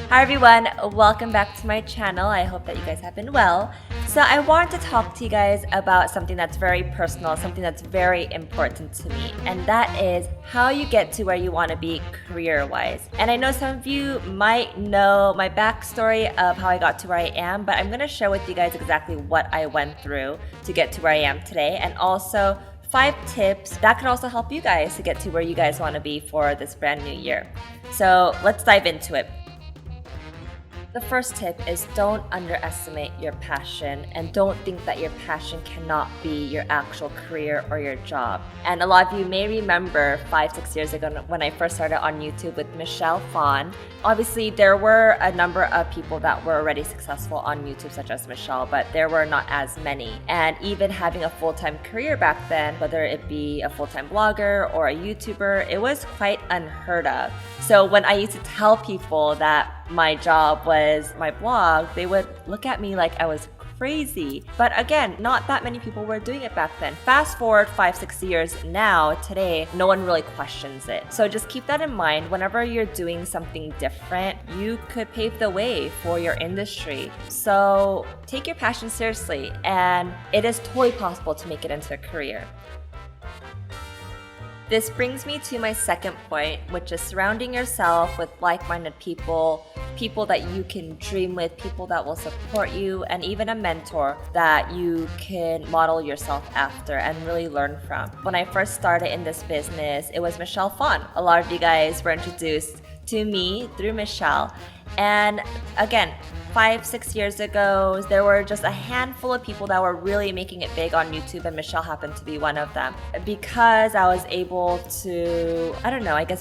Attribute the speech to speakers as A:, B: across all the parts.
A: Hi everyone, welcome back to my channel. I hope that you guys have been well. So I wanted to talk to you guys about something that's very personal, something that's very important to me, and that is how you get to where you want to be career-wise. And I know some of you might know my backstory of how I got to where I am, but I'm going to share with you guys exactly what I went through to get to where I am today, and also 5 tips that could also help you guys to get to where you guys want to be for this brand new year. So let's dive into it. The first tip is don't underestimate your passion and don't think that your passion cannot be your actual career or your job. And a lot of you may remember 5-6 years ago when I first started on YouTube with Michelle Phan. Obviously, there were a number of people that were already successful on YouTube, such as Michelle, but there were not as many. And even having a full-time career back then, whether it be a full-time blogger or a YouTuber, it was quite unheard of. So when I used to tell people that my job was my blog, they would look at me like I was crazy. But again, not that many people were doing it back then. Fast forward 5-6 years now, today, no one really questions it. So just keep that in mind. Whenever you're doing something different, you could pave the way for your industry. So take your passion seriously, and it is totally possible to make it into a career. This brings me to my second point, which is surrounding yourself with like-minded people, people that you can dream with, people that will support you, and even a mentor that you can model yourself after and really learn from. When I first started in this business, it was Michelle Phan. A lot of you guys were introduced to me through Michelle. And again, 5-6 years ago, there were just a handful of people that were really making it big on YouTube, and Michelle happened to be one of them. Because I was able to,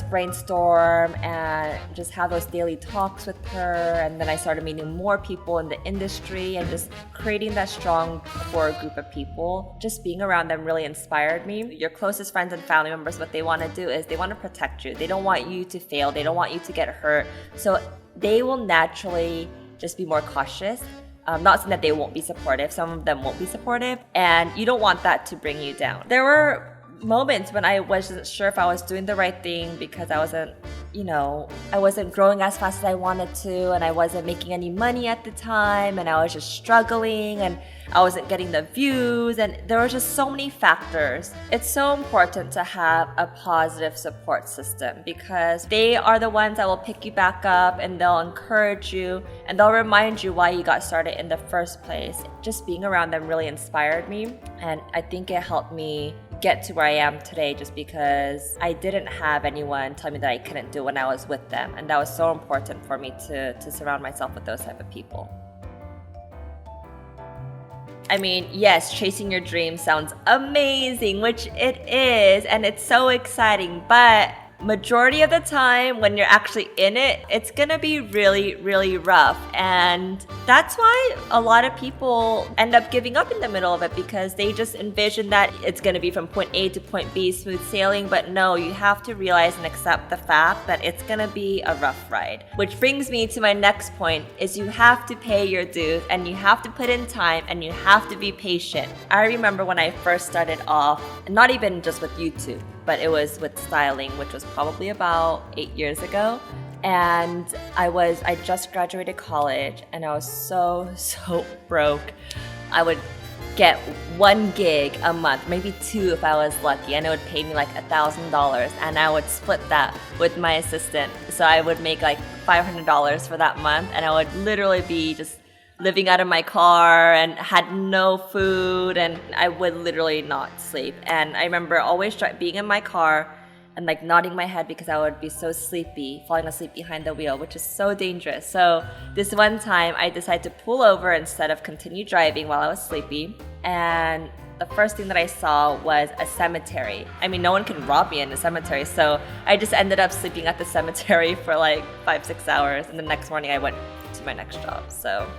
A: brainstorm and just have those daily talks with her, and then I started meeting more people in the industry and just creating that strong core group of people. Just being around them really inspired me. Your closest friends and family members, what they want to do is they want to protect you. They don't want you to fail. They don't want you to get hurt. So they will naturally just be more cautious. Not saying that they won't be supportive. Some of them won't be supportive, and you don't want that to bring you down. There were moments when I wasn't sure if I was doing the right thing because I wasn't growing as fast as I wanted to, and I wasn't making any money at the time, and I was just struggling, and I wasn't getting the views, and there were just so many factors. It's so important to have a positive support system because they are the ones that will pick you back up, and they'll encourage you, and they'll remind you why you got started in the first place. Just being around them really inspired me, and I think it helped me get to where I am today just because I didn't have anyone tell me that I couldn't do when I was with them, and that was so important for me to surround myself with those type of people. I mean, yes, chasing your dream sounds amazing, which it is, and it's so exciting, but majority of the time when you're actually in it, it's gonna be really, really rough. And that's why a lot of people end up giving up in the middle of it because they just envision that it's gonna be from point A to point B, smooth sailing. But no, you have to realize and accept the fact that it's gonna be a rough ride. Which brings me to my next point, is you have to pay your dues, and you have to put in time, and you have to be patient. I remember when I first started off, not even just with YouTube, but it was with styling, which was probably about 8 years ago. And I just graduated college, and I was so broke. I would get 1 gig a month, maybe 2 if I was lucky, and it would pay me like $1,000, and I would split that with my assistant. So I would make like $500 for that month, and I would literally be just living out of my car and had no food, and I would literally not sleep. And I remember always being in my car and like nodding my head because I would be so sleepy, falling asleep behind the wheel, which is so dangerous. So this one time I decided to pull over instead of continue driving while I was sleepy, and the first thing that I saw was a cemetery. I mean, no one can rob me in a cemetery, so I just ended up sleeping at the cemetery for like 5-6 hours, and the next morning I went to my next job. So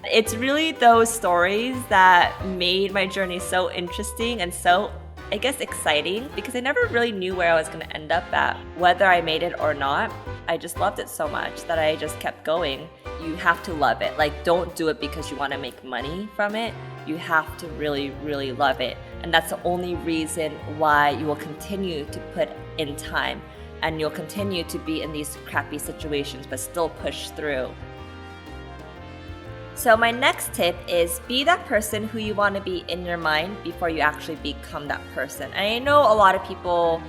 A: it's really those stories that made my journey so interesting and so, I guess, exciting, because I never really knew where I was going to end up at, whether I made it or not. I just loved it so much that I just kept going. You have to love it. Like, don't do it because you want to make money from it. You have to really, really love it. And that's the only reason why you will continue to put in time. and you'll continue to be in these crappy situations but still push through. So my next tip is be that person who you want to be in your mind before you actually become that person. And I know a lot of people,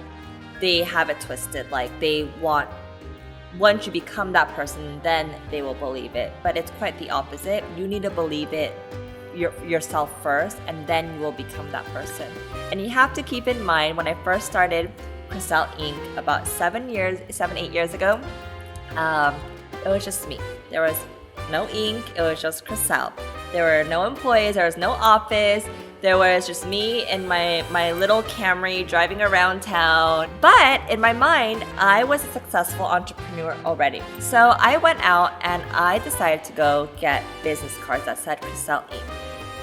A: they have it twisted, like they want, once you become that person, then they will believe it. But it's quite the opposite. You need to believe it yourself first, and then you will become that person. And you have to keep in mind, when I first started Chriselle Inc. about 8 years ago, it was just me. There was no ink, it was just Chriselle. There were no employees, there was no office. There was just me in my little Camry driving around town. But in my mind, I was a successful entrepreneur already. So I went out and I decided to go get business cards that said Chriselle Inc.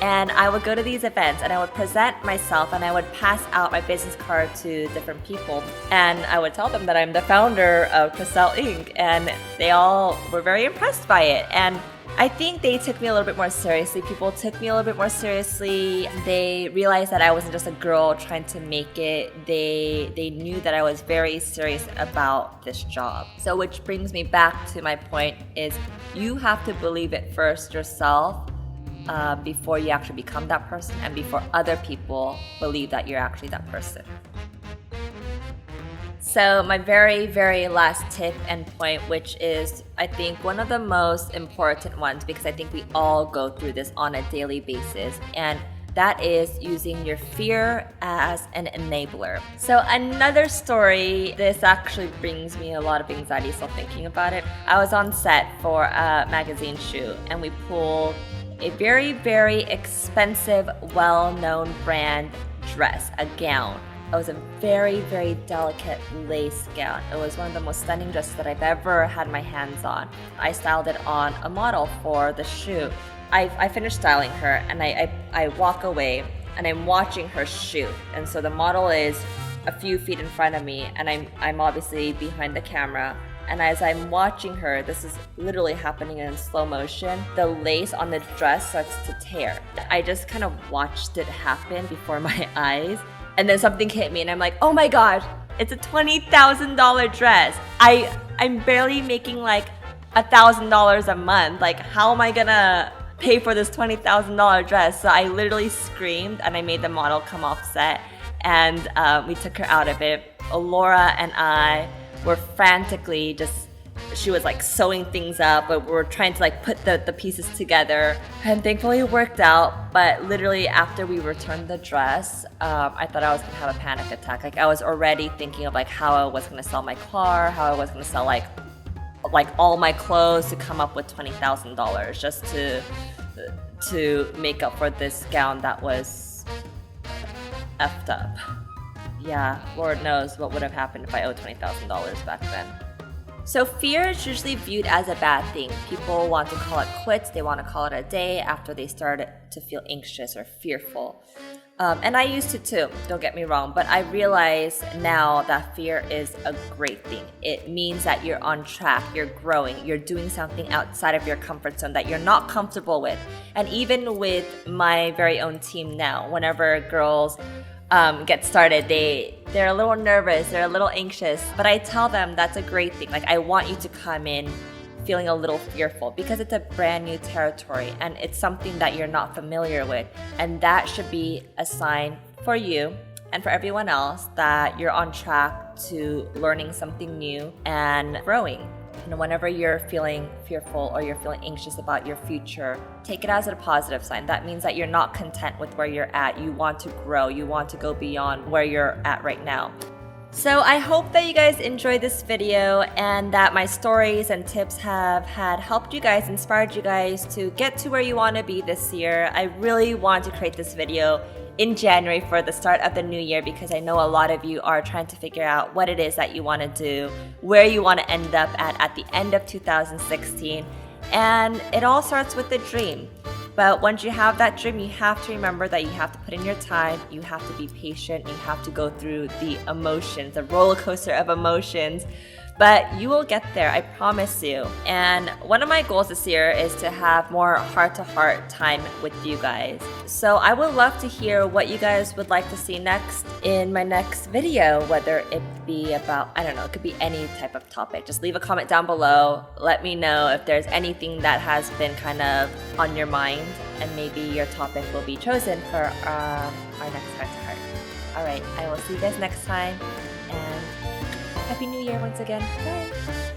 A: And I would go to these events and I would present myself and I would pass out my business card to different people. And I would tell them that I'm the founder of Chriselle Inc. And they all were very impressed by it. And I think they took me a little bit more seriously. People took me a little bit more seriously. They realized that I wasn't just a girl trying to make it. They knew that I was very serious about this job. So which brings me back to my point is you have to believe it first yourself before you actually become that person and before other people believe that you're actually that person. So my very, very last tip and point, which is I think one of the most important ones, because I think we all go through this on a daily basis, and that is using your fear as an enabler. So another story, this actually brings me a lot of anxiety still thinking about it. I was on set for a magazine shoot and we pulled a very, very expensive, well-known brand dress, a gown. It was a very, very delicate lace gown. It was one of the most stunning dresses that I've ever had my hands on. I styled it on a model for the shoot. I finished styling her and I walk away and I'm watching her shoot. And so the model is a few feet in front of me and I'm obviously behind the camera. And as I'm watching her, this is literally happening in slow motion, the lace on the dress starts to tear. I just kind of watched it happen before my eyes. And then something hit me and I'm like, oh my gosh, it's a $20,000 dress. I'm barely making like $1,000 a month. Like, how am I gonna pay for this $20,000 dress? So I literally screamed and I made the model come off set and we took her out of it. Laura and I were frantically she was like sewing things up, but we were trying to like put the pieces together, and thankfully it worked out. But literally after we returned the dress, I thought I was gonna have a panic attack. Like I was already thinking of like how I was gonna sell my car, how I was gonna sell like all my clothes to come up with $20,000 just to make up for this gown that was effed up. Yeah, Lord knows what would have happened if I owed $20,000 back then. So fear is usually viewed as a bad thing. People want to call it quits. They want to call it a day after they start to feel anxious or fearful. And I used to too, don't get me wrong, but I realize now that fear is a great thing. It means that you're on track, you're growing, you're doing something outside of your comfort zone that you're not comfortable with. And even with my very own team now, whenever girls get started, they're a little nervous, they're a little anxious, but I tell them that's a great thing. Like I want you to come in feeling a little fearful because it's a brand new territory and it's something that you're not familiar with, and that should be a sign for you and for everyone else that you're on track to learning something new and growing. And whenever you're feeling fearful or you're feeling anxious about your future, take it as a positive sign. That means that you're not content with where you're at. You want to grow. You want to go beyond where you're at right now. So I hope that you guys enjoyed this video and that my stories and tips have helped you guys, inspired you guys to get to where you want to be this year. I really want to create this video in January for the start of the new year because I know a lot of you are trying to figure out what it is that you want to do, where you want to end up at the end of 2016. And it all starts with a dream. But once you have that dream, you have to remember that you have to put in your time, you have to be patient, you have to go through the emotions, the roller coaster of emotions but you will get there, I promise you. And one of my goals this year is to have more heart-to-heart time with you guys. So I would love to hear what you guys would like to see next in my next video, whether it be about, I don't know, it could be any type of topic. Just leave a comment down below. Let me know if there's anything that has been kind of on your mind, and maybe your topic will be chosen for our next heart-to-heart. Alright, I will see you guys next time, and Happy New Year once again. Bye!